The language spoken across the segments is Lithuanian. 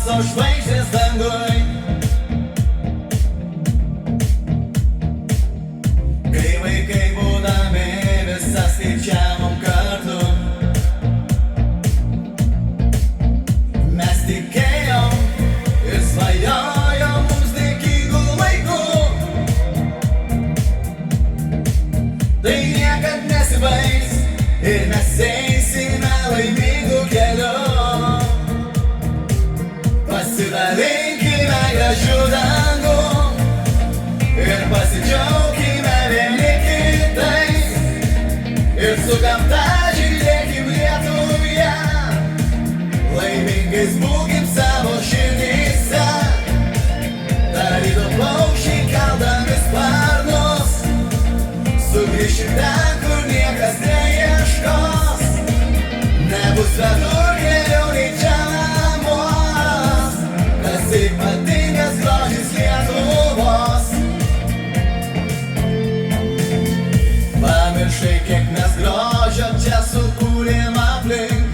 visos žvaigždės dangui. Kai vaikai būdami visą skaičiavom kartu, mes tikėjom ir svajojom mums dėkingų laikų. Tai niekad nesibaigs ir mes eisime laimingų kelių. Pasidalinkime gražiu dangum ir pasidžiaukime vieni kitais. Ir su gamta žydėkim Lietuvoje, laimingais būkim savo širdyse. Tarytum paukščiai keldami sparnus, sugrįšim ten, kur niekas neieškos. Nebus svetur geriau nei čia namuos. Tas ypatingas grožis Lietuvos. Pamiršai, kiek mes grožio čia sukūrėm aplink.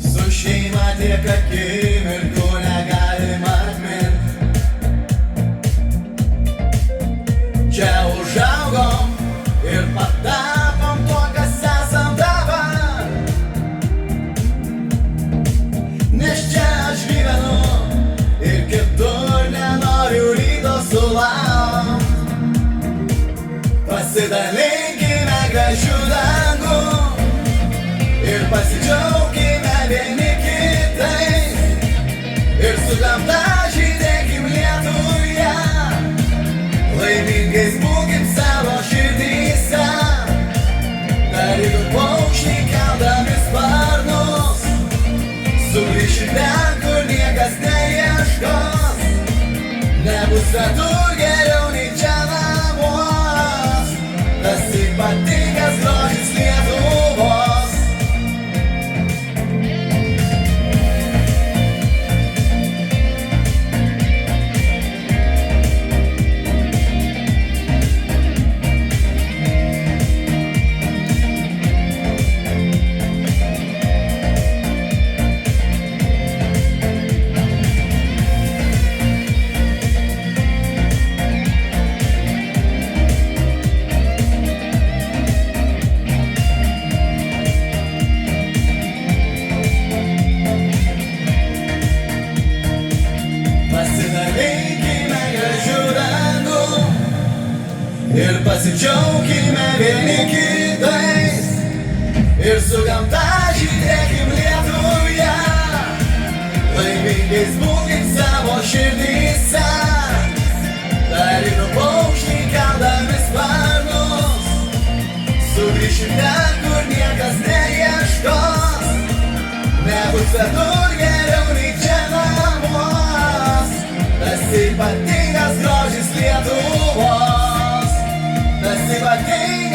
Su šeima tiek akimirkų negalim atmint. Čia užaugom ir patapom tuo, kas esam dabar. Nes čia aš gyvenu ir kitur nenoriu ryto sulaukt. Pasidalinkime gražiu dangum ir pasidžiaukime vieni kitais. Ir su gamta žydėkim Lietuvoje, laimingais būkim savo širdyse. Tarytum paukščiai keldami sparnus, sugrįšim ten, kur niekas neieškos. Nebus svetur geriau nei čia namuos. Tas ypatingas grožis Lietuvos. Pasidalinkime gražiu dangum ir pasidžiaukime vieni kitais. Ir su gamta žydėkim Lietuvoje, laimingais būkim savo širdyse. Tarytum paukščiai keldami sparnus, sugrįšim ten, kur niekas neieškos. Nebus svetur geriau nei čia namuos. Tas ypatingas grožis Lietuvos. Tas ypatingas